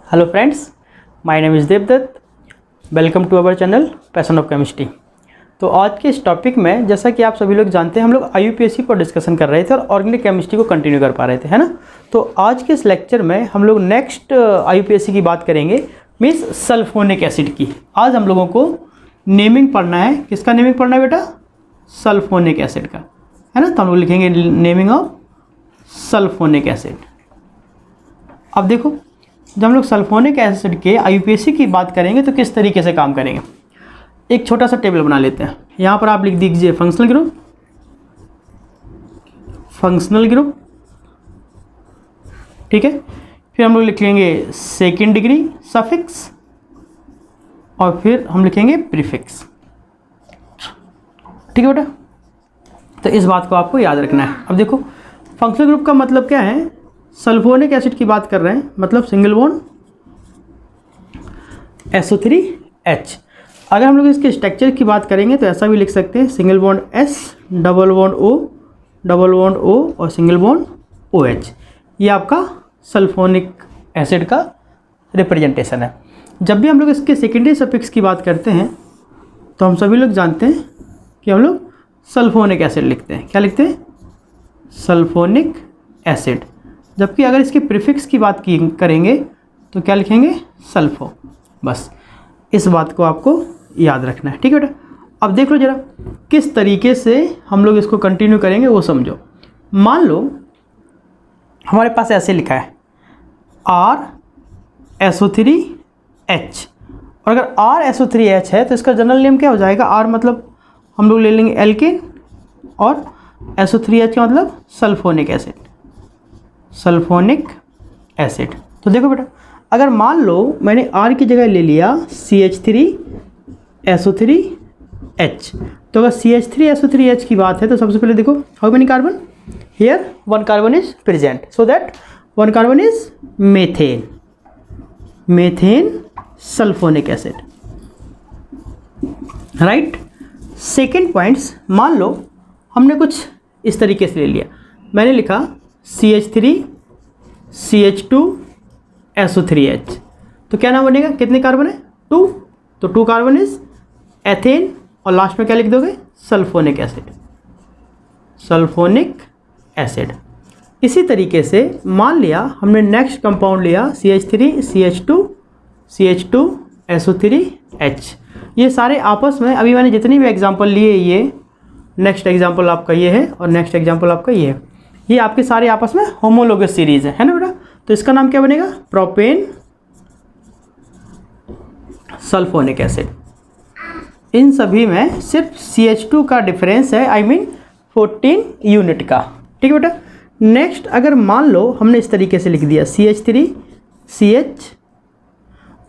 Hello friends, my name is Devdutt. Welcome to our channel passion of chemistry. तो आज के इस टॉपिक में, जैसा कि आप सभी लोग जानते हैं, हम लोग IUPAC पर डिस्कशन कर रहे थे और ऑर्गेनिक केमिस्ट्री को कंटिन्यू कर पा रहे थे, है ना। तो आज के इस लेक्चर में हम लोग नेक्स्ट IUPAC की बात करेंगे, मीन्स सल्फोनिक एसिड की। आज हम लोगों को नेमिंग पढ़ना है। किसका नेमिंग पढ़ना है बेटा? सल्फोनिक एसिड का, है ना। तो हम लोग लिखेंगे नेमिंग ऑफ सल्फोनिक एसिड। अब देखो, जब हम लोग सल्फोनिक एसिड के IUPAC की बात करेंगे तो किस तरीके से काम करेंगे। एक छोटा सा टेबल बना लेते हैं। यहाँ पर आप लिख दीजिए फंक्शनल ग्रुप, ठीक है। फिर हम लोग लिखेंगे सेकेंड डिग्री सफिक्स और फिर हम लिखेंगे प्रीफिक्स, ठीक है बेटा। तो इस बात को आपको याद रखना है। अब देखो, फंक्शनल ग्रुप का मतलब क्या है? सल्फोनिक एसिड की बात कर रहे हैं, मतलब सिंगल बॉन्ड SO3H। अगर हम लोग इसके स्ट्रक्चर की बात करेंगे तो ऐसा भी लिख सकते हैं, single bond S, double bond O और सिंगल बॉन्ड OH। ये आपका सल्फोनिक एसिड का रिप्रेजेंटेशन है। जब भी हम लोग इसके सेकेंडरी सफिक्स की बात करते हैं तो हम सभी लोग जानते हैं कि हम लोग सल्फोनिक एसिड लिखते हैं। क्या लिखते हैं? Sulphonic acid. जबकि अगर इसके प्रीफिक्स की बात करेंगे तो क्या लिखेंगे? सल्फो। बस इस बात को आपको याद रखना है, ठीक है बेटा। अब देख लो जरा किस तरीके से हम लोग इसको कंटिन्यू करेंगे वो समझो। मान लो हमारे पास ऐसे लिखा है RSO3H, और अगर RSO3H है तो इसका जनरल नेम क्या हो जाएगा? R मतलब हम लोग ले लेंगे एल्केन और SO3H का मतलब सल्फोनिक एसिड, तो देखो बेटा, अगर मान लो मैंने R की जगह ले लिया CH3SO3H, तो अगर CH3SO3H की बात है तो सबसे पहले देखो, how many carbon here? 1 carbon is present, so that 1 carbon is methane sulphonic acid, right. Second points, मान लो हमने कुछ इस तरीके से ले लिया। मैंने लिखा CH3CH2SO3H, तो क्या नाम बनेगा? कितने कार्बन है? 2, तो 2 कार्बन इज एथेन, और लास्ट में क्या लिख दोगे? Sulphonic acid. इसी तरीके से मान लिया हमने नेक्स्ट कंपाउंड लिया CH3CH2CH2SO3H। ये सारे आपस में, अभी मैंने जितनी भी एग्जांपल लिए, ये नेक्स्ट एग्जांपल आपका ये है और नेक्स्ट एग्जांपल आपका ये है, ये आपके सारे आपस में होमोलोगस सीरीज है ना बेटा। तो इसका नाम क्या बनेगा? Propane sulphonic acid. इन सभी में सिर्फ CH2 का डिफरेंस है, आई मीन 14 यूनिट का, ठीक है बेटा। नेक्स्ट, अगर मान लो हमने इस तरीके से लिख दिया CH3CH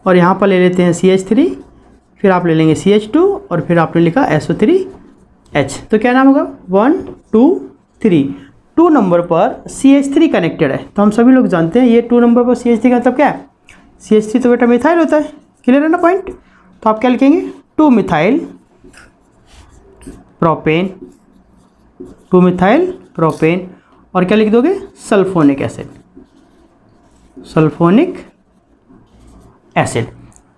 और यहाँ पर ले लेते हैं CH3, फिर आप ले लेंगे CH2 और फिर आपने लिखा SO3H, तो क्या नाम होगा? 1 2 3। 2 नंबर पर CH3 कनेक्टेड है, तो हम सभी लोग जानते हैं ये 2 नंबर पर CH3 का मतलब क्या है? CH3 तो बेटा मिथाइल होता है, क्लियर है ना पॉइंट। तो आप क्या लिखेंगे? 2 मिथाइल प्रोपेन, और क्या लिख दोगे? Sulphonic acid.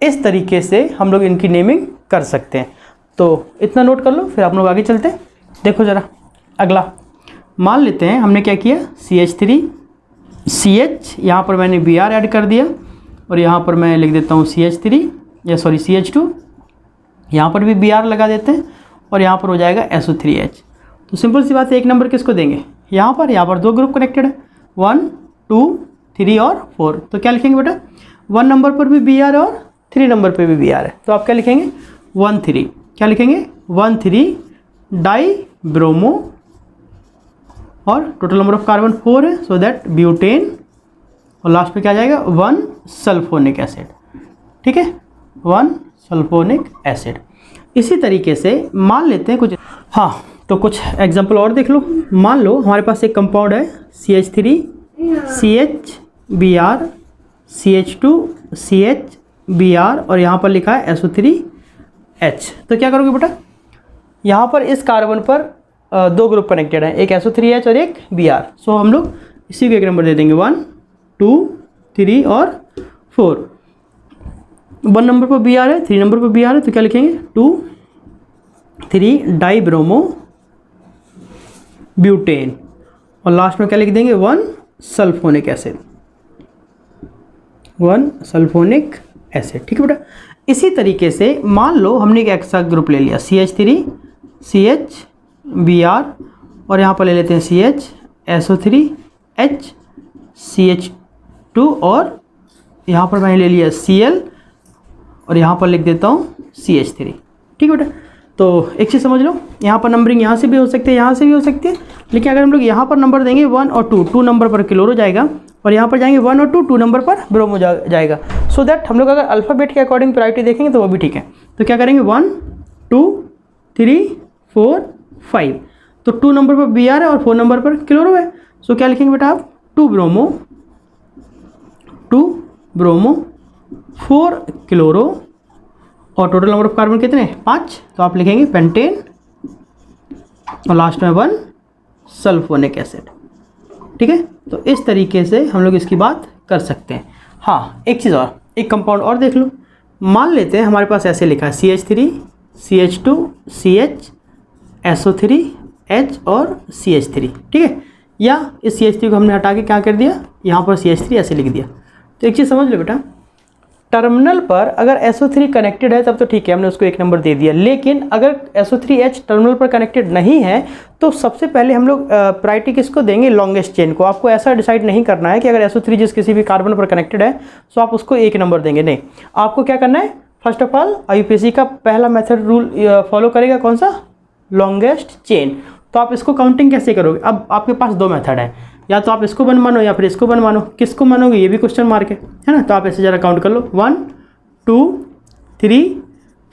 इस तरीके से हम लोग इनकी नेमिंग कर सकते हैं। तो इतना नोट कर लो, फिर आप लोग आगे चलते हैं। देखो ज़रा अगला, मान लेते हैं हमने क्या किया, CH3CH, यहाँ पर मैंने Br ऐड कर दिया और यहाँ पर मैं लिख देता हूँ CH2, यहाँ पर भी Br लगा देते हैं और यहाँ पर हो जाएगा SO3H। तो सिंपल सी बात है, एक नंबर किसको देंगे? यहाँ पर 2 ग्रुप कनेक्टेड है, 1 2 3 और 4। तो क्या लिखेंगे बेटा? 1 नंबर पर भी Br और 3 नंबर पर भी Br है, तो आप क्या लिखेंगे? 1 3। क्या लिखेंगे? 1 3 डाई ब्रोमो, और टोटल नंबर ऑफ कार्बन 4 है, सो दैट ब्यूटेन, और लास्ट में क्या आ जाएगा? 1 सल्फोनिक एसिड, ठीक है, 1 सल्फोनिक एसिड। इसी तरीके से मान लेते हैं कुछ, हाँ, तो कुछ एग्जांपल और देख लो। मान लो हमारे पास एक कंपाउंड है CH3CH Br और यहाँ पर लिखा है SO3H। तो क्या करोगे बेटा? यहाँ पर इस कार्बन पर 2 ग्रुप कनेक्टेड है, एक SO3H और एक Br। सो हम लोग इसी को एक नंबर दे देंगे, 1 2 3 और 4। 1 नंबर पर बी आर है, 3 नंबर पर बी आर है, तो क्या लिखेंगे 2,3 डाई ब्रोमो ब्यूटेन, और लास्ट में क्या लिख देंगे 1 सल्फोनिक एसिड, 1 सल्फोनिक एसिड। ठीक है बेटा। इसी तरीके से मान लो हमने एक एक्स्ट्रा ग्रुप ले लिया CH3 CH Br, और यहाँ पर ले लेते हैं CH SO3 H CH2, और यहाँ पर मैंने ले लिया Cl, और यहाँ पर लिख देता हूँ CH3। ठीक है बेटा। तो एक चीज़ समझ लो, यहाँ पर नंबरिंग यहाँ से भी हो सकती है, यहाँ से भी हो सकती है, लेकिन अगर हम लोग यहाँ पर नंबर देंगे 1 और 2 नंबर पर क्लोरो जाएगा, और यहाँ पर जाएंगे 1 और 2 नंबर पर ब्रोमो जाएगा। सो दैट हम लोग अगर अल्फ़ाबेट के अकॉर्डिंग प्रायोरिटी देखेंगे तो वो भी ठीक है। तो क्या करेंगे 1 2 3 4 5, तो 2 नंबर पर बी आर है और 4 नंबर पर क्लोरो है। सो क्या लिखेंगे बेटा आप 2 ब्रोमो 4 क्लोरो, और टोटल नंबर ऑफ कार्बन कितने 5, तो आप लिखेंगे पेंटेन, और लास्ट में 1 सल्फोनिक एसिड। ठीक है। तो इस तरीके से हम लोग इसकी बात कर सकते हैं। हाँ, एक चीज़ और, एक कंपाउंड और देख लो। मान लेते हैं हमारे पास ऐसे लिखा है CH3 CH2 CH SO3 H और CH3। ठीक है। या इस CH3 को हमने हटा के क्या कर दिया, यहाँ पर CH3 ऐसे लिख दिया। तो एक चीज़ समझ लो बेटा, टर्मिनल पर अगर SO3 कनेक्टेड है तब तो ठीक है, हमने उसको 1 नंबर दे दिया, लेकिन अगर SO3H टर्मिनल पर कनेक्टेड नहीं है तो सबसे पहले हम लोग प्रायोरिटी किसको देंगे, लॉन्गेस्ट चेन को। आपको ऐसा डिसाइड नहीं करना है कि अगर SO3 जिस किसी भी कार्बन पर कनेक्टेड है तो आप उसको 1 नंबर देंगे, नहीं। आपको क्या करना है, फर्स्ट ऑफ ऑल IUPAC का पहला मेथड रूल फॉलो करेगा, कौन सा, लॉन्गेस्ट चेन। तो आप इसको काउंटिंग कैसे करोगे, अब आपके पास 2 मेथड है, या तो आप इसको 1 मानो या फिर इसको 1 मानो। किसको मानोगे ये भी क्वेश्चन मार्क है ना। तो आप ऐसे ज़रा काउंट कर लो 1 2 3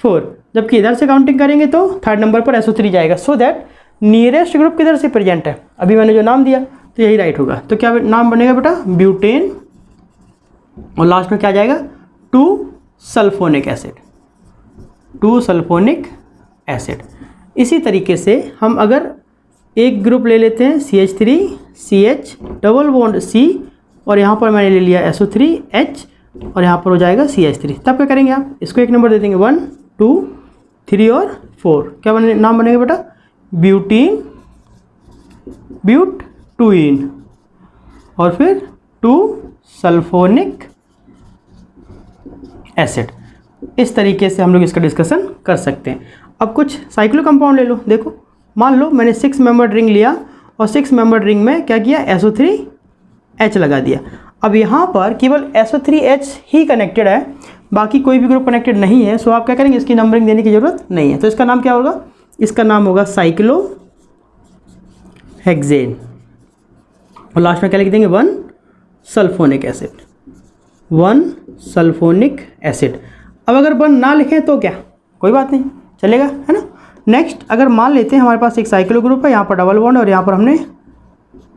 4, जबकि इधर से काउंटिंग करेंगे तो 3rd नंबर पर SO3 जाएगा। सो दैट नियरेस्ट ग्रुप किधर से प्रेजेंट है, अभी मैंने जो नाम दिया तो यही राइट होगा। तो क्या नाम बनेगा बेटा, ब्यूटेन, और लास्ट में क्या जाएगा 2 सल्फोनिक एसिड, 2 सल्फोनिक एसिड। इसी तरीके से हम अगर एक ग्रुप ले लेते हैं CH3 CH double bond C, और यहाँ पर मैंने ले लिया SO3 H, और यहाँ पर हो जाएगा CH3। तब क्या करेंगे आप, इसको 1 नंबर दे देंगे 1 2 3 और 4। क्या नाम बनेगा बेटा, ब्यूटीन ब्यूटुइन, और फिर 2 सल्फोनिक एसिड। इस तरीके से हम लोग इसका डिस्कशन कर सकते हैं। अब कुछ साइक्लो कंपाउंड ले लो। देखो मान लो मैंने 6 मेंबर्ड रिंग लिया, और 6 मेंबर्ड रिंग में क्या किया, SO3H लगा दिया। अब यहाँ पर केवल SO3H ही कनेक्टेड है, बाकी कोई भी ग्रुप कनेक्टेड नहीं है। सो आप क्या करेंगे, इसकी नंबरिंग देने की ज़रूरत नहीं है। तो इसका नाम क्या होगा, इसका नाम होगा साइक्लोहेक्सेन, और लास्ट में क्या लिख देंगे 1 सल्फोनिक एसिड, 1 सल्फोनिक एसिड। अब अगर 1 ना लिखें तो क्या, कोई बात नहीं, चलेगा, है ना। नेक्स्ट अगर मान लेते हैं हमारे पास एक साइक्लो ग्रुप है, यहाँ पर डबल बॉन्ड और यहाँ पर हमने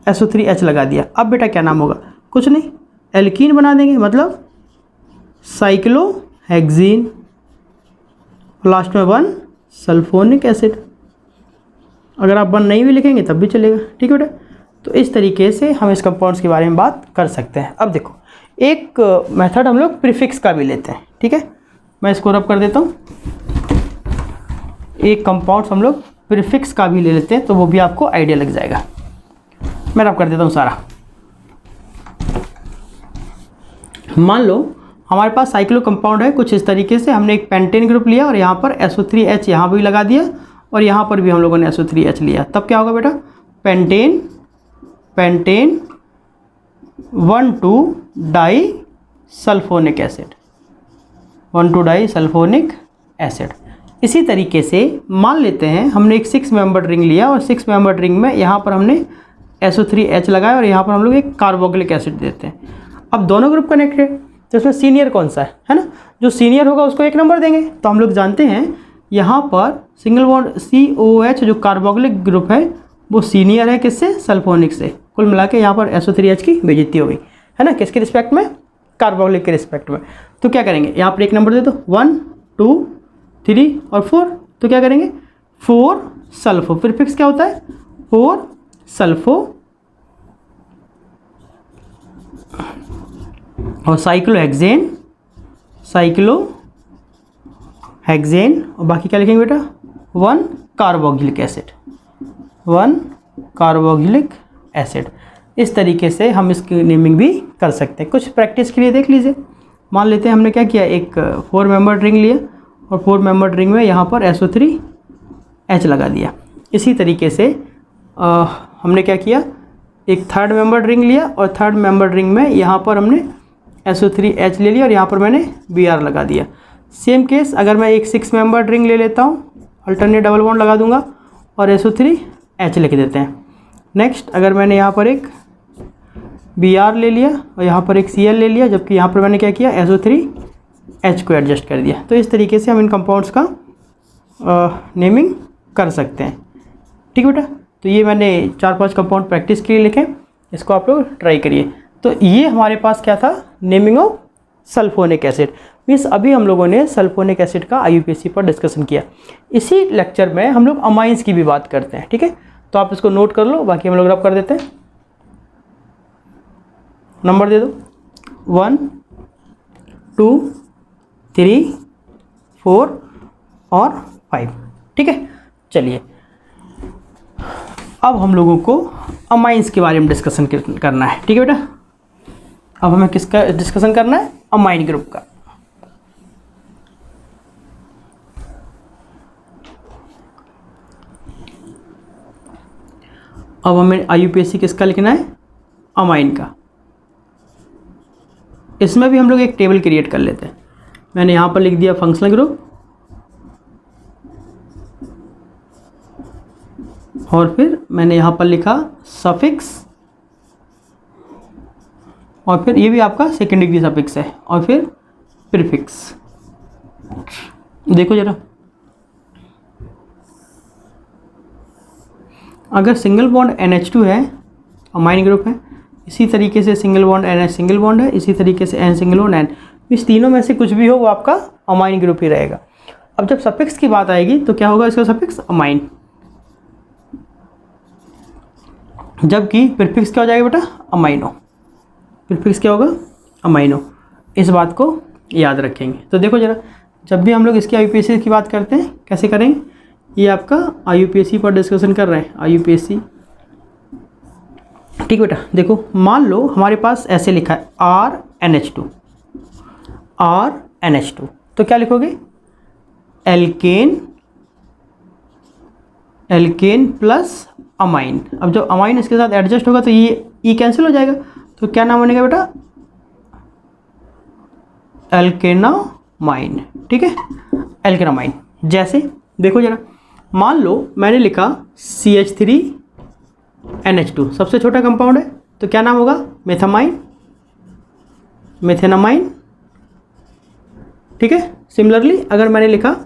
SO3H लगा दिया। अब बेटा क्या नाम होगा, कुछ नहीं, एल्कीन बना देंगे, मतलब साइक्लोहेक्सीन, लास्ट में 1 सल्फोनिक एसिड। अगर आप 1 नहीं भी लिखेंगे तब भी चलेगा। ठीक है बेटा। तो इस तरीके से हम इस कंपाउंड्स के बारे में बात कर सकते हैं। अब देखो एक मेथड हम लोग प्रीफिक्स का भी लेते हैं। ठीक है, मैं इसको रब कर देता हूँ। एक कंपाउंड्स हम लोग प्रीफिक्स का भी ले लेते हैं तो वो भी आपको आइडिया लग जाएगा। मैं रब कर देता हूँ सारा। मान लो हमारे पास साइक्लो कंपाउंड है कुछ इस तरीके से, हमने एक पेंटेन ग्रुप लिया और यहाँ पर SO3H यहाँ भी लगा दिया, और यहाँ पर भी हम लोगों ने SO3H लिया। तब क्या होगा बेटा, pentane 1,2 di sulphonic acid, 1,2 di sulphonic acid. इसी तरीके से मान लेते हैं हमने एक 6 मेंबर्ड रिंग लिया, और 6 मेंबर्ड रिंग में यहाँ पर हमने SO3H लगाया, और यहाँ पर हम लोग एक कार्बोक्सिलिक एसिड देते हैं। अब दोनों ग्रुप कनेक्टेड, तो इसमें सीनियर कौन सा है ना, जो सीनियर होगा उसको 1 नंबर देंगे। तो हम लोग जानते हैं यहाँ पर सिंगल बॉन्ड COH जो कार्बोक्सिलिक ग्रुप है वो सीनियर है किससे, सल्फोनिक से। कुल मिला के यहाँ पर SO3H की बेइज्जती हो गई, है ना, किसके रिस्पेक्ट में, कार्बोक्सिलिक के रिस्पेक्ट में। तो क्या करेंगे, यहाँ पर 1 नंबर दे दो, 1 2 3 और 4। तो क्या करेंगे, 4 सल्फो, प्रीफिक्स क्या होता है, 4 सल्फो, और साइक्लोहेक्सेन हेक्सेन, और बाकी क्या लिखेंगे बेटा 1 कार्बोक्सिलिक एसिड, 1 कार्बोक्सिलिक एसिड। इस तरीके से हम इसकी नेमिंग भी कर सकते हैं। कुछ प्रैक्टिस के लिए देख लीजिए। मान लेते हैं हमने क्या किया, एक 4 मेंबर्ड रिंग लिया और 4 मेंबर्ड रिंग में यहाँ पर SO3H लगा दिया। इसी तरीके से हमने क्या किया, एक 3rd मेंबर्ड रिंग लिया और 3rd मेंबर्ड रिंग में यहाँ पर हमने SO3H ले लिया और यहाँ पर मैंने Br लगा दिया। सेम केस अगर मैं एक 6 मेंबर्ड रिंग ले लेता हूँ, अल्टरनेट डबल बॉन्ड लगा दूंगा और SO3H लिख देते हैं। नेक्स्ट अगर मैंने यहाँ पर एक Br ले लिया और यहाँ पर एक Cl ले लिया, जबकि यहाँ पर मैंने क्या किया SO3H को एडजस्ट कर दिया। तो इस तरीके से हम इन कंपाउंड्स का नेमिंग कर सकते हैं। ठीक बेटा, तो ये मैंने 4-5 कंपाउंड प्रैक्टिस के लिए लिखे, इसको आप लोग ट्राई करिए। तो ये हमारे पास क्या था, naming of sulphonic acid. Means अभी हम लोगों ने सल्फोनिक एसिड का IUPAC पर डिस्कशन किया। इसी लेक्चर में हम लोग अमाइंस की भी बात करते हैं। ठीक है, तो आप इसको नोट कर लो, बाकी हम लोग रब कर देते हैं। नंबर दे दो 1 2 3 4 और 5। ठीक है, चलिए अब हम लोगों को अमाइंस के बारे में डिस्कशन करना है। ठीक है बेटा, अब हमें किसका डिस्कशन करना है, अमाइन ग्रुप का। अब हमें IUPAC किसका लिखना है, अमाइन का। इसमें भी हम लोग एक टेबल क्रिएट कर लेते हैं। मैंने यहाँ पर लिख दिया फंक्शनल ग्रुप और फिर मैंने यहाँ पर लिखा सफिक्स और फिर ये भी आपका सेकेंड डिग्री सफिक्स है और फिर प्रीफिक्स। देखो जरा, अगर सिंगल बॉन्ड NH2 है, अमाइन ग्रुप है। इसी तरीके से single bond NH single bond है, इसी तरीके से N सिंगल बॉन्ड N, इस तीनों में से कुछ भी हो वो आपका अमाइन ग्रुप ही रहेगा। अब जब सफिक्स की बात आएगी तो क्या होगा, इसका सफिक्स अमाइन, जबकि प्रीफिक्स क्या हो जाएगा बेटा, अमाइनो। प्रीफिक्स क्या होगा, अमाइनो। इस बात को याद रखेंगे। तो देखो जरा, जब भी हम लोग इसकी IUPAC की बात करते हैं कैसे करेंगे, ये आपका IUPAC पर डिस्कशन कर रहे हैं, IUPAC। ठीक बेटा, देखो मान लो हमारे पास ऐसे लिखा है RNH2, RNH2, तो क्या लिखोगे, एल्केन, एल्केन प्लस अमाइन। अब जब अमाइन इसके साथ एडजस्ट होगा तो ये ई कैंसिल हो जाएगा, तो क्या नाम बनेगा बेटा, एल्केनामाइन। ठीक है, एल्केनामाइन। जैसे देखो जरा, मान लो मैंने लिखा CH3NH2, सबसे छोटा कंपाउंड है, तो क्या नाम होगा, मेथामाइन, मेथेनामाइन। ठीक है, सिमिलरली अगर मैंने लिखा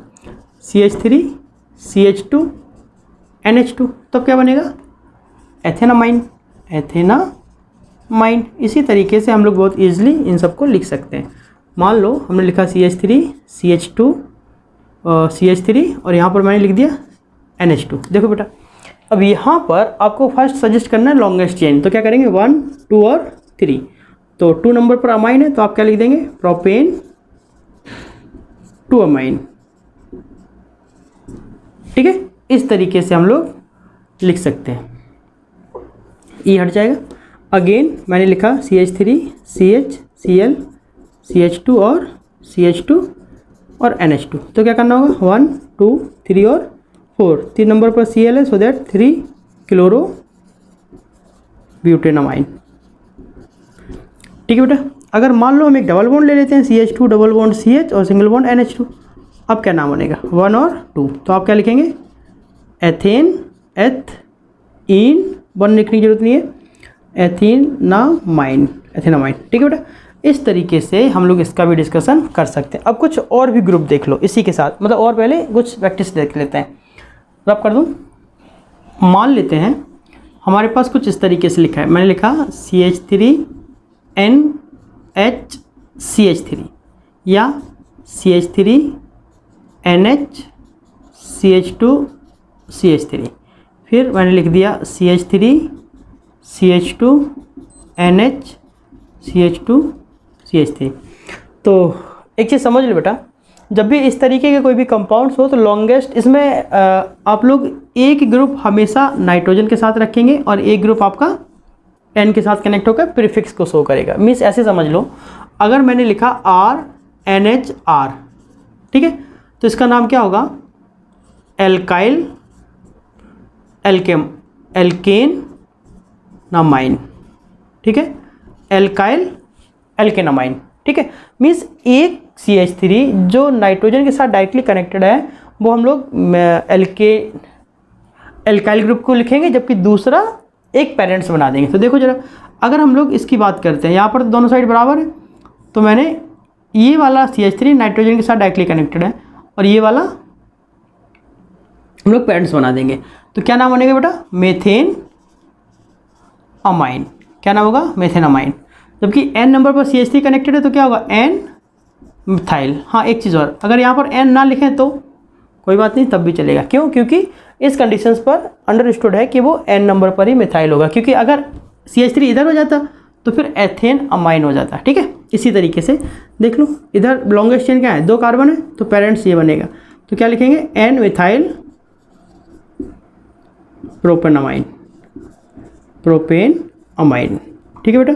CH3CH2NH2, तब क्या बनेगा, एथेनामाइन, एथेनामाइन। इसी तरीके से हम लोग बहुत ईजिली इन सबको लिख सकते हैं। मान लो हमने लिखा CH3CH2 CH3 और यहाँ पर मैंने लिख दिया NH2। देखो बेटा, अब यहाँ पर आपको फर्स्ट सजेस्ट करना है लॉन्गेस्ट चेन, तो क्या करेंगे 1 2 और 3। तो 2 नंबर पर अमाइन है तो आप क्या लिख देंगे, प्रोपेन 2 अमाइन। ठीक है, इस तरीके से हम लोग लिख सकते हैं। ई हट जाएगा। अगेन मैंने लिखा CH3 CH Cl CH2 और CH2 और NH2, तो क्या करना होगा, 1 2 3 और 4। 3 नंबर पर Cl है, सो दैट 3 क्लोरो ब्यूटेनामाइन। ठीक है बेटा, अगर मान लो हम एक डबल बॉन्ड ले लेते हैं, CH2 डबल बॉन्ड CH और सिंगल बॉन्ड NH2, अब क्या नाम बनेगा, 1 और 2, तो आप क्या लिखेंगे, एथेन, एथीन, 1 लिखने की जरूरत नहीं है, एथेनामाइन, एथेनामाइन। ठीक है बेटा, इस तरीके से हम लोग इसका भी डिस्कशन कर सकते हैं। अब कुछ और भी ग्रुप देख लो इसी के साथ, मतलब और पहले कुछ प्रैक्टिस देख लेते हैं। रब कर दूँ, मान लेते हैं हमारे पास कुछ इस तरीके से लिखा है। मैंने लिखा CH3NHCH3 या CH3NHCH2CH3, फिर मैंने लिख दिया CH3CH2NHCH2CH3। तो एक चीज़ समझ लो बेटा, जब भी इस तरीके के कोई भी कंपाउंड्स हो तो लॉन्गेस्ट इसमें आप लोग एक ग्रुप हमेशा नाइट्रोजन के साथ रखेंगे और एक ग्रुप आपका N के साथ कनेक्ट होकर प्रीफिक्स को शो करेगा। मीन्स ऐसे समझ लो, अगर मैंने लिखा RNHR, ठीक है, तो इसका नाम क्या होगा? एल्काइल एल्केन नामाइन, ठीक है, एल्काइल एल्केनामाइन, ठीक है। मीन्स एक CH3 जो नाइट्रोजन के साथ डायरेक्टली कनेक्टेड है वो हम लोग एल्काइल ग्रुप को लिखेंगे, जबकि दूसरा एक पेरेंट्स बना देंगे। तो देखो जरा, अगर हम लोग इसकी बात करते हैं, यहाँ पर दोनों साइड बराबर है, तो मैंने ये वाला CH3 नाइट्रोजन के साथ डायरेक्टली कनेक्टेड है और ये वाला हम लोग पेरेंट्स बना देंगे। तो क्या नाम बनेगा बेटा? Methane amine. क्या नाम होगा? Methane amine. जबकि N नंबर पर CH3 कनेक्टेड है तो क्या होगा? N methyl. हाँ, एक चीज़ और, अगर यहाँ पर N ना लिखें तो कोई बात नहीं, तब भी चलेगा। क्यों? क्योंकि इस कंडीशंस पर अंडरस्टूड है कि वो N नंबर पर ही मिथाइल होगा, क्योंकि अगर CH3 इधर हो जाता तो फिर एथेन अमाइन हो जाता, ठीक है। इसी तरीके से देख लो, इधर लॉन्गेस्ट चेन क्या है? 2 कार्बन है, तो पेरेंट्स ये बनेगा। तो क्या लिखेंगे? N मिथाइल प्रोपेनामाइन, ठीक है बेटा।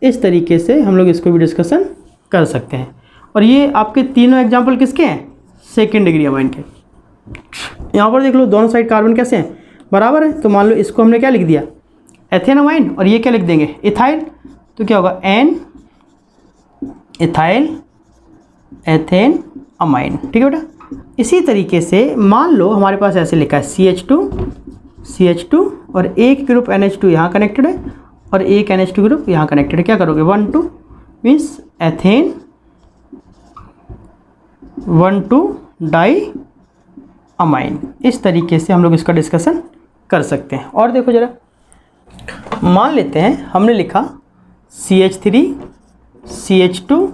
इस तरीके से हम लोग इसको भी डिस्कशन कर सकते हैं। और ये आपके तीनों एग्जाम्पल किसके हैं? सेकेंड डिग्री अमाइन के। यहाँ पर देख लो, दोनों साइड कार्बन कैसे हैं? बराबर है। तो मान लो इसको हमने क्या लिख दिया? एथेन अमाइन, और ये क्या लिख देंगे? इथाइल। तो क्या होगा? N इथाइल एथेन अमाइन, ठीक है बेटा। इसी तरीके से मान लो हमारे पास ऐसे लिखा है CH2 और एक ग्रुप NH2 यहाँ कनेक्टेड है और एक NH2 ग्रुप यहाँ कनेक्टेड है। क्या करोगे? 1,2 मीन्स एथेन 1,2 डाई अमाइन। इस तरीके से हम लोग इसका डिस्कशन कर सकते हैं। और देखो जरा, मान लेते हैं हमने लिखा CH3 CH2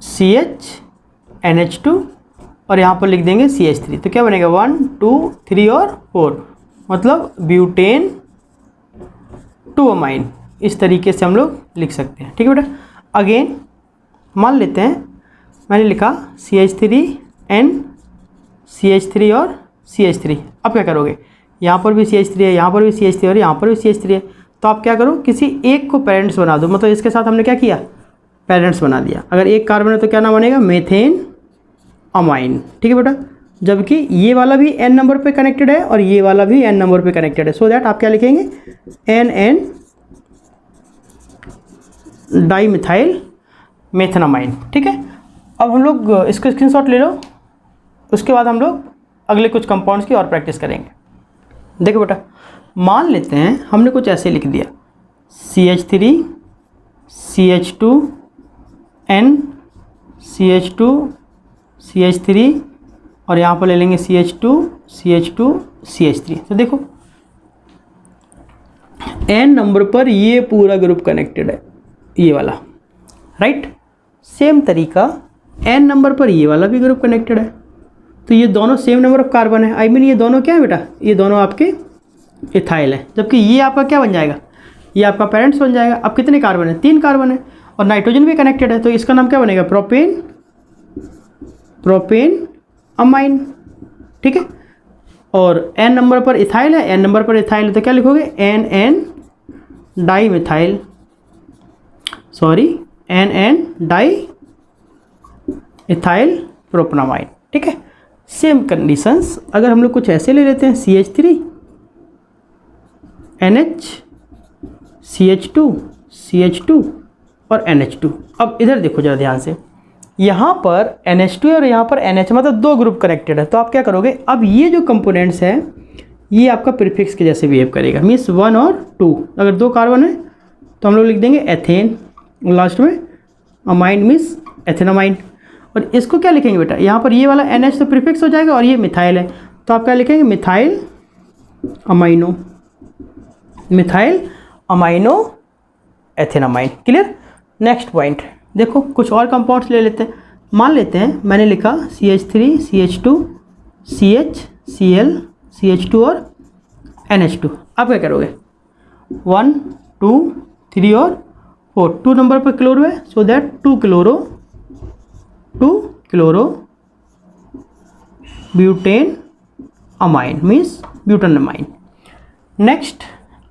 CH NH2 और यहाँ पर लिख देंगे CH3। तो क्या बनेगा? 1 2 3 और 4, मतलब ब्यूटेन 2 अमाइन। इस तरीके से हम लोग लिख सकते हैं, ठीक है बेटा। अगेन मान लेते हैं मैंने लिखा CH3 N CH3 और CH3। अब क्या करोगे? यहाँ पर भी CH3 है, यहाँ पर भी CH3 और यहाँ पर भी CH3 है। तो आप क्या करो? किसी एक को पेरेंट्स बना दो, मतलब इसके साथ हमने क्या किया? पेरेंट्स बना दिया। अगर एक कार्बन है तो क्या नाम बनेगा? मेथेन अमाइन, ठीक है बेटा। जबकि ये वाला भी N नंबर पे कनेक्टेड है और ये वाला भी N नंबर पे कनेक्टेड है। सो दैट आप क्या लिखेंगे? NN डाई मिथाइल मेथेनामाइन, ठीक है। अब हम लोग इसको स्क्रीनशॉट ले लो, उसके बाद हम लोग अगले कुछ कंपाउंड्स की और प्रैक्टिस करेंगे। देखो बेटा, मान लेते हैं हमने कुछ ऐसे लिख दिया CH3 CH2 N CH2 CH3 और यहाँ पर ले लेंगे CH2 CH2 CH3। तो देखो N नंबर पर ये पूरा ग्रुप कनेक्टेड है, ये वाला, राइट। सेम तरीका N नंबर पर ये वाला भी ग्रुप कनेक्टेड है। तो ये दोनों सेम नंबर ऑफ कार्बन है। आई मीन ये दोनों क्या है बेटा? ये दोनों आपके इथाइल है। जबकि ये आपका क्या बन जाएगा? ये आपका पेरेंट्स बन जाएगा। अब कितने कार्बन है? 3 कार्बन है और नाइट्रोजन भी कनेक्टेड है। तो इसका नाम क्या बनेगा? प्रोपेन अमाइन, ठीक है। और N नंबर पर इथाइल है, N नंबर पर इथाइल है, तो क्या लिखोगे? NN di methyl, NN di ethyl propanamine, ठीक है। सेम कंडीशंस अगर हम लोग कुछ ऐसे ले लेते हैं CH3 NH CH2 और NH2। अब इधर देखो जरा ध्यान से, यहाँ पर NH2 और यहाँ पर NH, मतलब 2 ग्रुप कनेक्टेड है। तो आप क्या करोगे? अब ये जो कंपोनेंट्स हैं ये आपका प्रीफिक्स के जैसे बिहेव करेगा। मीन्स 1 और 2, अगर 2 कार्बन है तो हम लोग लिख देंगे एथेन, लास्ट में अमाइन मीन्स एथेनामाइन। और इसको क्या लिखेंगे बेटा? यहाँ पर ये वाला NH तो प्रीफिक्स हो जाएगा और ये मिथाइल है, तो आप क्या लिखेंगे? Methyl amino ethanamine. Clear? Next point देखो, कुछ और कंपाउंड्स ले लेते हैं। मान लेते हैं मैंने लिखा CH3 CH2 CH Cl CH2 और NH2। अब क्या करोगे? 1 2 3 और 4, 2 नंबर पर क्लोरो है, so that 2 chloro butane amine means butanamine. Next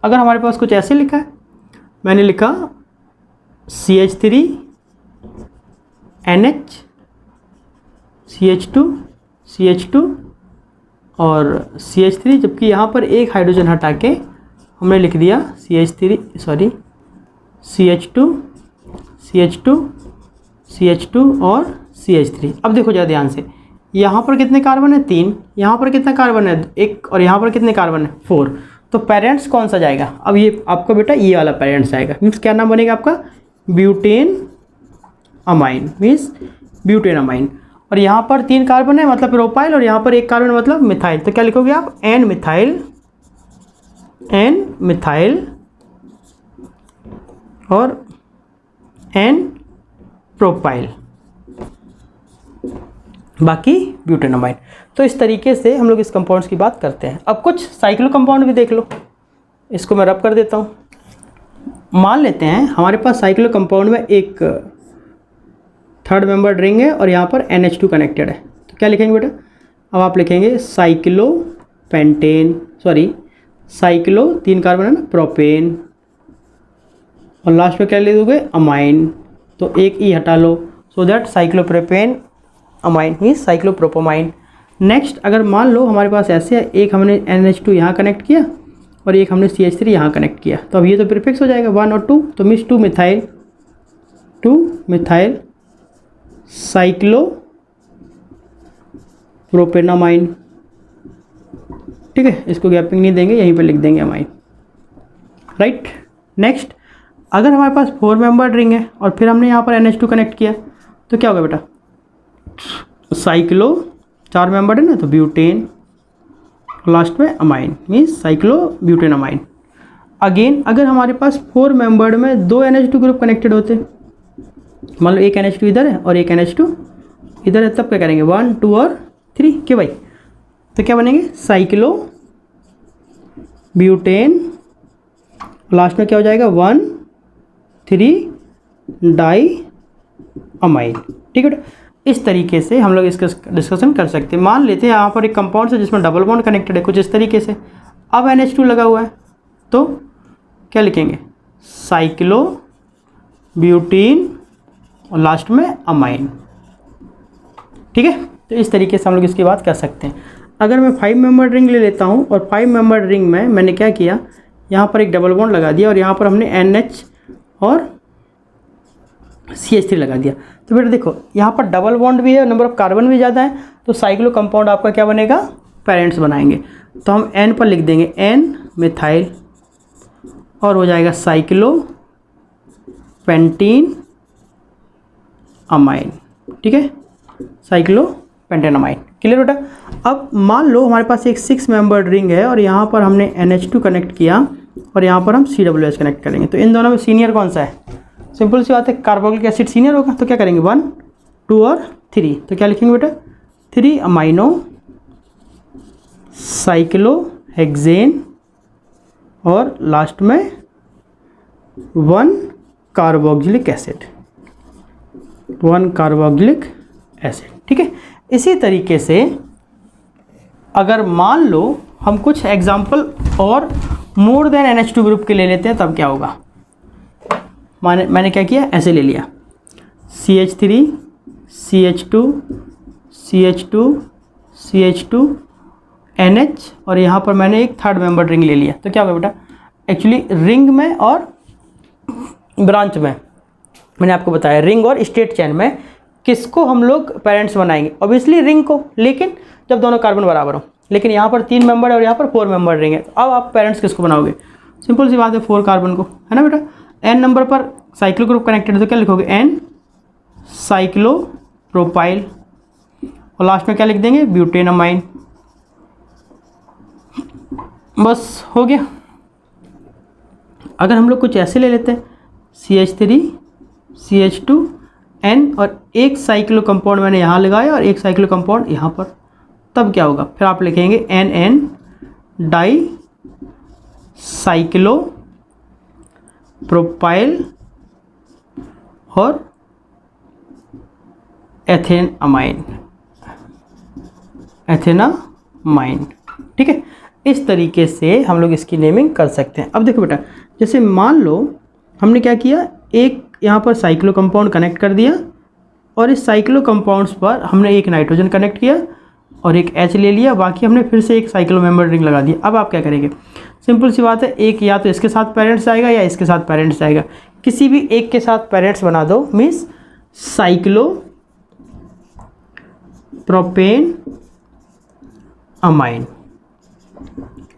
अगर हमारे पास कुछ ऐसे लिखा है, मैंने लिखा CH3 NH CH2 CH2 और CH3, जबकि यहाँ पर एक हाइड्रोजन हटा के हमने लिख दिया CH2 CH2 और CH3। अब देखो ज़रा ध्यान से, यहाँ पर कितने कार्बन है 3, यहाँ पर कितना कार्बन है 1 और यहाँ पर कितने कार्बन है 4। तो पेरेंट्स कौन सा जाएगा? अब ये आपका बेटा ये वाला पेरेंट्स आएगा, मीन्स क्या नाम बनेगा आपका? Butane amine means butane amine. और यहाँ पर 3 कार्बन है मतलब प्रोपाइल, और यहाँ पर 1 कार्बन मतलब मिथाइल। तो क्या लिखोगे आप? एन मिथाइल और एन प्रोपाइल, बाकी ब्यूटेनमाइन। तो इस तरीके से हम लोग इस कंपाउंड्स की बात करते हैं। अब कुछ साइक्लो कंपाउंड भी देख लो, इसको मैं रब कर देता हूँ। मान लेते हैं हमारे पास साइक्लो कंपाउंड में एक थर्ड मेंबर रिंग है और यहाँ पर NH2 कनेक्टेड है। तो क्या लिखेंगे बेटा? अब आप लिखेंगे साइक्लो 3 कार्बन है ना, प्रोपेन, और लास्ट में क्या ले दोगे? अमाइन। तो एक ई हटा लो, so that cyclopropane amine means cyclopropanamine. Next अगर मान लो हमारे पास ऐसे है, एक हमने NH2 यहाँ कनेक्ट किया और एक हमने CH3 यहाँ कनेक्ट किया, तो अब ये तो प्रीफिक्स हो जाएगा 1 और 2, तो मीन्स 2 मिथाइल साइक्लो प्रोपेनामाइन। ठीक है, इसको गैपिंग नहीं देंगे, यहीं पे लिख देंगे अमाइन, राइट। नेक्स्ट अगर हमारे पास 4 मेंबर्ड रिंग है और फिर हमने यहाँ पर NH2 कनेक्ट किया, तो क्या होगा बेटा? साइक्लो 4 मेंबर्ड है ना, तो ब्यूटेन, लास्ट में amine means cyclo butane amine. Again अगर हमारे पास 4 मेंबर्ड में 2 NH2 ग्रुप कनेक्टेड होते, मान लो एक NH2 इधर है और एक NH2 इधर है, तब क्या करेंगे? 1 2 और 3 के भाई, तो क्या बनेंगे? साइक्लो ब्यूटेन, लास्ट में क्या हो जाएगा? 1 3 डाई अमाइन। ठीक है, इस तरीके से हम लोग इसका डिस्कशन कर सकते हैं। मान लेते हैं यहाँ पर एक कंपाउंड है जिसमें डबल बॉन्ड कनेक्टेड है कुछ इस तरीके से, अब NH2 लगा हुआ है, तो क्या लिखेंगे? साइक्लो ब्यूटीन और लास्ट में अमाइन। ठीक है, तो इस तरीके से हम लोग इसकी बात कर सकते हैं। अगर मैं 5 मेंबर्ड रिंग ले लेता हूँ और 5 मेंबर्ड रिंग में मैंने क्या किया, यहाँ पर एक डबल बॉन्ड लगा दिया और यहाँ पर हमने NH और CH3 लगा दिया, तो बेटा देखो यहाँ पर डबल बॉन्ड भी है, नंबर ऑफ कार्बन भी ज़्यादा है, तो साइक्लो कंपाउंड आपका क्या बनेगा? पेरेंट्स बनाएंगे। तो हम N पर लिख देंगे N मिथाइल और हो जाएगा साइक्लो पेंटीन अमाइन। ठीक है, साइक्लो पेंटेन अमाइन। क्लियर बेटा? अब मान लो हमारे पास एक 6 मेंबर्ड रिंग है और यहाँ पर हमने NH2 कनेक्ट किया और यहाँ पर हम COOH कनेक्ट करेंगे, तो इन दोनों में सीनियर कौन सा है? सिंपल सी बात है, कार्बोक्सिलिक एसिड सीनियर होगा, तो क्या करेंगे? 1 2 और 3, तो क्या लिखेंगे बेटा? 3 अमाइनो साइक्लो हेक्सेन और लास्ट में 1 कार्बोक्सिलिक एसिड, 1 कार्बोक्सिलिक एसिड। ठीक है, इसी तरीके से अगर मान लो हम कुछ एग्जाम्पल और मोर देन NH2 ग्रुप के ले लेते हैं, तब क्या होगा? मैंने क्या किया, ऐसे ले लिया CH3 CH2 CH2 CH2 NH और यहाँ पर मैंने एक थर्ड मेंबर रिंग ले लिया, तो क्या होगा बेटा? एक्चुअली रिंग में और ब्रांच में मैंने आपको बताया, रिंग और स्ट्रेट चेन में किसको हम लोग पेरेंट्स बनाएंगे? ऑब्वियसली रिंग को, लेकिन जब दोनों कार्बन बराबर हो। लेकिन यहाँ पर 3 मेंबर और यहाँ पर 4 मेंबर रिंग है, तो अब आप पेरेंट्स किसको बनाओगे? सिंपल सी बात है, 4 कार्बन को, है ना बेटा? N नंबर पर साइक्लो ग्रुप कनेक्टेड है, तो क्या लिखोगे? N साइक्लो प्रोपाइल और लास्ट में क्या लिख देंगे? Butane amine. बस हो गया। अगर हम लोग कुछ ऐसे ले लेते हैं CH3 CH2 N और एक साइक्लो कंपाउंड मैंने यहाँ लगाया और एक साइक्लो कंपाउंड यहाँ पर, तब क्या होगा? फिर आप लिखेंगे NN डाई साइक्लो प्रोपाइल और एथेनामाइन, एथेनामाइन। ठीक है, इस तरीके से हम लोग इसकी नेमिंग कर सकते हैं। अब देखो बेटा, जैसे मान लो हमने क्या किया, एक यहाँ पर साइक्लो कंपाउंड कनेक्ट कर दिया और इस साइक्लो कंपाउंड्स पर हमने एक नाइट्रोजन कनेक्ट किया और एक H ले लिया, बाकी हमने फिर से एक साइक्लो मेंबर रिंग लगा दिया। अब आप क्या करेंगे, सिंपल सी बात है, एक या तो इसके साथ पेरेंट्स आएगा या इसके साथ पेरेंट्स आएगा, किसी भी एक के साथ पेरेंट्स बना दो, मीन्स साइक्लो प्रोपेन अमाइन।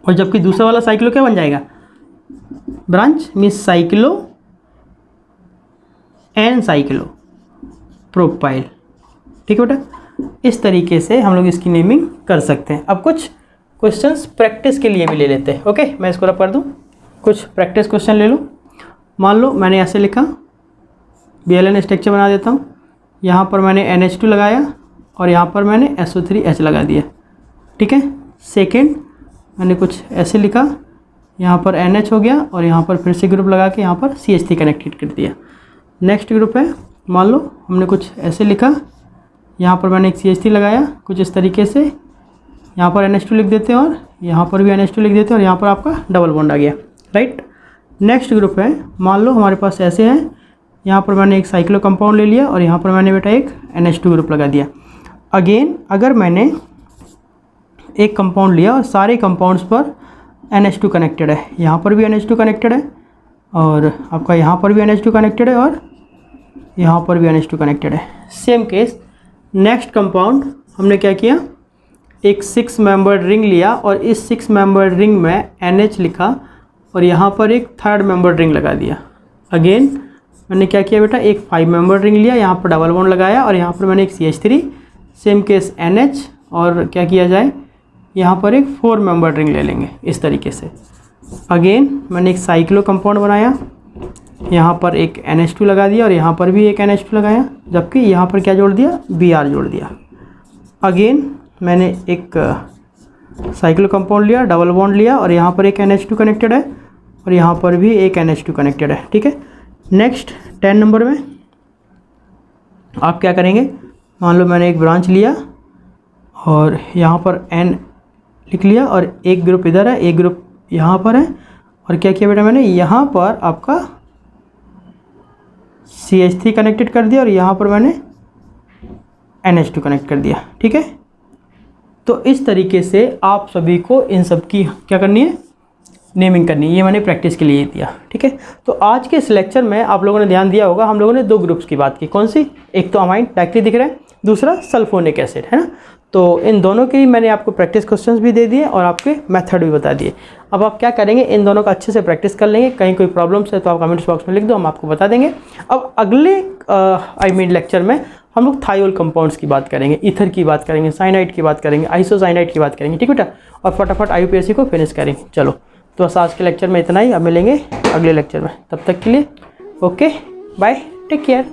और जबकि दूसरा वाला साइक्लो क्या बन जाएगा, ब्रांच, मीन्स साइक्लो एन साइक्लो प्रोपाइल। ठीक है बेटा, इस तरीके से हम लोग इसकी नेमिंग कर सकते हैं। अब कुछ क्वेश्चंस प्रैक्टिस के लिए भी ले लेते हैं। ओके, मैं इसको रब कर दूँ, कुछ प्रैक्टिस क्वेश्चन ले लो। मान लो मैंने ऐसे लिखा, BLN स्ट्रक्चर बना देता हूँ, यहाँ पर मैंने NH2 लगाया और यहाँ पर मैंने SO3H लगा दिया। ठीक है, सेकेंड मैंने कुछ ऐसे लिखा, यहाँ पर NH हो गया और यहाँ पर फिर से ग्रुप लगा के यहाँ पर CH3 कनेक्टेड कर दिया। नेक्स्ट ग्रुप है, मान लो हमने कुछ ऐसे लिखा, यहाँ पर मैंने एक CH3 लगाया कुछ इस तरीके से, यहाँ पर NH2 लिख देते हैं और यहाँ पर भी NH2 लिख देते हैं और यहाँ पर आपका डबल बॉन्ड आ गया। राइट, नेक्स्ट ग्रुप है, मान लो हमारे पास ऐसे है, यहाँ पर मैंने एक साइक्लो कंपाउंड ले लिया और यहाँ पर मैंने बेटा एक NH2 ग्रुप लगा दिया। अगेन अगर मैंने एक कंपाउंड लिया और सारे कंपाउंड्स पर NH2 कनेक्टेड है, यहाँ पर भी NH2 कनेक्टेड है और आपका यहाँ पर भी NH2 कनेक्टेड है और यहाँ पर भी NH2 कनेक्टेड है। सेम केस नेक्स्ट कंपाउंड हमने क्या किया, एक 6 मेंबर्ड रिंग लिया और इस 6 मेंबर्ड रिंग में NH लिखा और यहाँ पर एक 3rd मेंबर्ड रिंग लगा दिया। अगेन मैंने क्या किया बेटा, एक 5 मेंबर्ड रिंग लिया, यहाँ पर डबल बॉन्ड लगाया और यहाँ पर मैंने एक CH3, सेम केस NH, और क्या किया जाए, यहाँ पर एक 4 मेंबर्ड रिंग ले लेंगे इस तरीके से। अगेन मैंने एक साइक्लो कंपाउंड बनाया, यहाँ पर एक NH2 लगा दिया और यहाँ पर भी एक NH2 लगाया, जबकि यहाँ पर क्या जोड़ दिया, Br जोड़ दिया। अगेन मैंने एक साइक्लो कंपाउंड लिया, डबल बॉन्ड लिया और यहाँ पर एक NH2 कनेक्टेड है और यहाँ पर भी एक NH2 कनेक्टेड है। ठीक है, नेक्स्ट 10 नंबर में आप क्या करेंगे, मान लो मैंने एक ब्रांच लिया और यहाँ पर N लिख लिया और एक ग्रुप इधर है, एक ग्रुप यहाँ पर है और क्या किया बेटा, मैंने यहाँ पर आपका CH3 कनेक्टेड कर दिया और यहाँ पर मैंने NH2 कनेक्ट कर दिया। ठीक है, तो इस तरीके से आप सभी को इन सब की क्या करनी है, नेमिंग करनी है। ये मैंने प्रैक्टिस के लिए दिया। ठीक है, तो आज के इस लेक्चर में आप लोगों ने ध्यान दिया होगा, हम लोगों ने 2 ग्रुप्स की बात की। कौन सी, एक तो अमाइन डायरेक्टली दिख रहा है, दूसरा सल्फोनिक एसिड, है ना। तो इन दोनों की मैंने आपको प्रैक्टिस क्वेश्चंस भी दे दिए और आपके मेथड भी बता दिए। अब आप क्या करेंगे, इन दोनों का अच्छे से प्रैक्टिस कर लेंगे। कहीं कोई प्रॉब्लम्स है तो आप कमेंट्स बॉक्स में लिख दो, हम आपको बता देंगे। अब अगले लेक्चर में हम लोग थायोल कंपाउंड्स की बात करेंगे, ईथर की बात करेंगे, साइनाइड की बात करेंगे, आइसोसाइनाइड की बात करेंगे। ठीक बेटा, और फटाफट IUPAC को फिनिश करेंगे। चलो, तो बस आज के लेक्चर में इतना ही, अब मिलेंगे अगले लेक्चर में। तब तक के लिए ओके, बाय, टेक केयर।